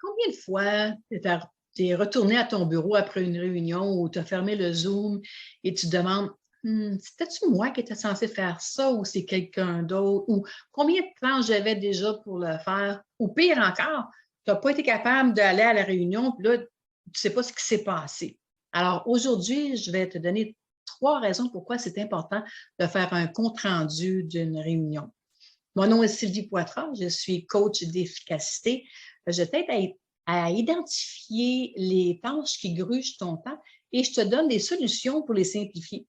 Combien de fois tu es retourné à ton bureau après une réunion ou tu as fermé le Zoom et tu te demandes, c'était-tu moi qui étais censé faire ça ou c'est quelqu'un d'autre? Ou combien de temps j'avais déjà pour le faire? Ou pire encore, tu n'as pas été capable d'aller à la réunion, puis là, tu ne sais pas ce qui s'est passé. Alors aujourd'hui, je vais te donner 3 raisons pourquoi c'est important de faire un compte-rendu d'une réunion. Mon nom est Sylvie Poitras, je suis coach d'efficacité. Je t'aide à identifier les tâches qui grugent ton temps et je te donne des solutions pour les simplifier.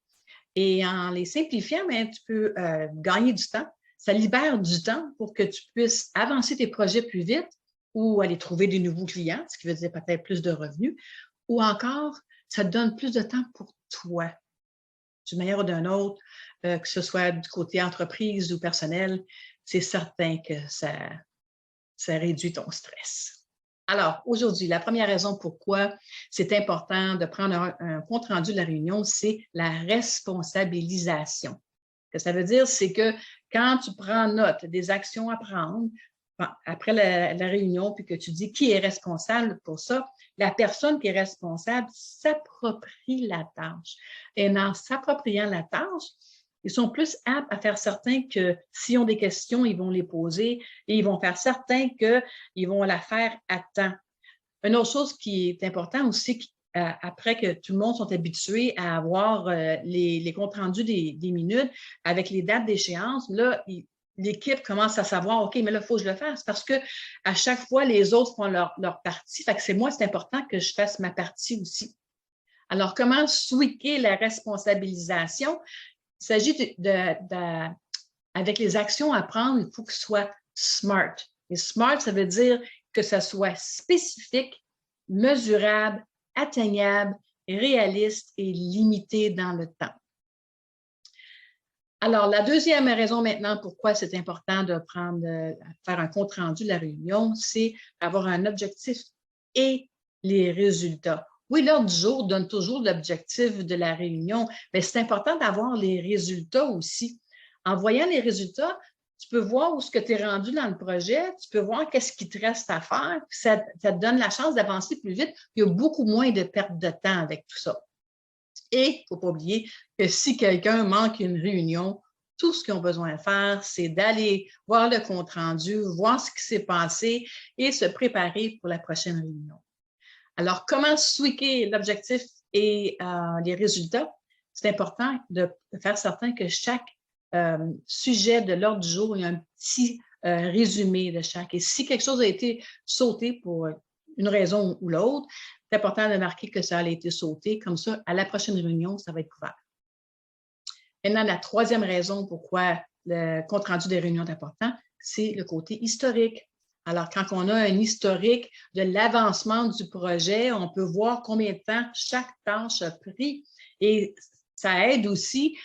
Et en les simplifiant, bien, tu peux gagner du temps. Ça libère du temps pour que tu puisses avancer tes projets plus vite ou aller trouver des nouveaux clients, ce qui veut dire peut-être plus de revenus, ou encore, ça te donne plus de temps pour toi, d'une manière ou d'une autre, que ce soit du côté entreprise ou personnel, c'est certain que ça réduit ton stress. Alors, aujourd'hui, la première raison pourquoi c'est important de prendre un compte-rendu de la réunion, c'est la responsabilisation. Ce que ça veut dire, c'est que quand tu prends note des actions à prendre après la réunion, puis que tu dis qui est responsable pour ça, la personne qui est responsable s'approprie la tâche. Et en s'appropriant la tâche, ils sont plus aptes à faire certain que s'ils ont des questions, ils vont les poser et ils vont faire certain qu'ils vont la faire à temps. Une autre chose qui est importante aussi, après que tout le monde soit habitué à avoir les comptes rendus des minutes avec les dates d'échéance, là, l'équipe commence à savoir, OK, mais là, il faut que je le fasse parce que à chaque fois, les autres font leur partie. Fait que c'est important que je fasse ma partie aussi. Alors, comment tweaker la responsabilisation? Il s'agit avec les actions à prendre, il faut que ce soit smart. Et smart, ça veut dire que ça soit spécifique, mesurable, atteignable, réaliste et limité dans le temps. Alors, la deuxième raison maintenant pourquoi c'est important de faire un compte-rendu de la réunion, c'est avoir un objectif et les résultats. Oui, l'ordre du jour donne toujours l'objectif de la réunion, mais c'est important d'avoir les résultats aussi. En voyant les résultats, tu peux voir où ce que tu es rendu dans le projet, tu peux voir qu'est-ce qui te reste à faire, puis ça te donne la chance d'avancer plus vite, puis il y a beaucoup moins de perte de temps avec tout ça. Et il ne faut pas oublier que si quelqu'un manque une réunion, tout ce qu'ils ont besoin de faire, c'est d'aller voir le compte-rendu, voir ce qui s'est passé et se préparer pour la prochaine réunion. Alors, comment tweaker l'objectif et les résultats? C'est important de faire certain que chaque sujet de l'ordre du jour, il y a un petit résumé de chaque. Et si quelque chose a été sauté pour une raison ou l'autre, c'est important de marquer que ça a été sauté. Comme ça, à la prochaine réunion, ça va être couvert. Maintenant, la troisième raison pourquoi le compte-rendu des réunions est important, c'est le côté historique. Alors, quand on a un historique de l'avancement du projet, on peut voir combien de temps chaque tâche a pris et ça aide aussi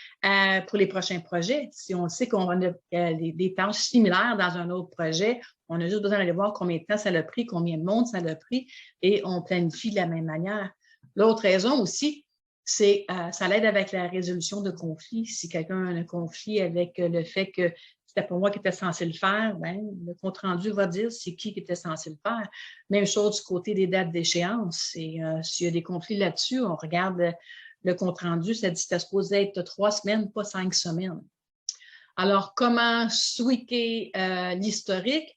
pour les prochains projets. Si on sait qu'on a des tâches similaires dans un autre projet, on a juste besoin d'aller voir combien de temps ça a pris, combien de monde ça a pris et on planifie de la même manière. L'autre raison aussi, c'est ça l'aide avec la résolution de conflits. Si quelqu'un a un conflit avec le fait que c'était pas moi qui était censé le faire, bien, le compte-rendu va dire c'est qui était censé le faire. Même chose du côté des dates d'échéance. Et s'il y a des conflits là-dessus, on regarde le compte-rendu, ça dit que c'était supposé être 3 semaines, pas 5 semaines. Alors, comment tweaker l'historique?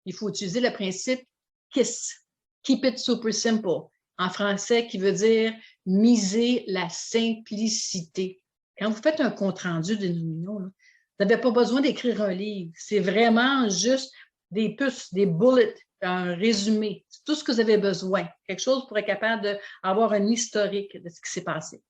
Il faut utiliser le principe KISS, Keep it super simple, en français qui veut dire miser la simplicité. Quand vous faites un compte-rendu d'une réunion, là, vous n'avez pas besoin d'écrire un livre. C'est vraiment juste des puces, des bullets, un résumé. C'est tout ce que vous avez besoin. Quelque chose pour être capable d'avoir un historique de ce qui s'est passé.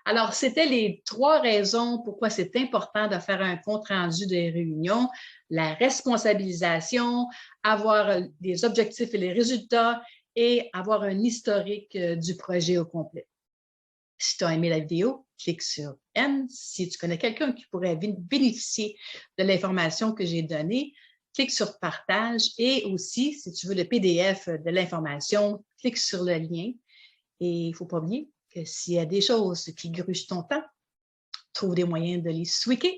Alors, c'était les 3 raisons pourquoi c'est important de faire un compte-rendu des réunions. La responsabilisation, avoir des objectifs et les résultats et avoir un historique du projet au complet. Si tu as aimé la vidéo, clique sur N. Si tu connais quelqu'un qui pourrait bénéficier de l'information que j'ai donnée, clique sur Partage et aussi, si tu veux le PDF de l'information, clique sur le lien. Et il ne faut pas oublier que s'il y a des choses qui grugent ton temps, trouve des moyens de les tweaker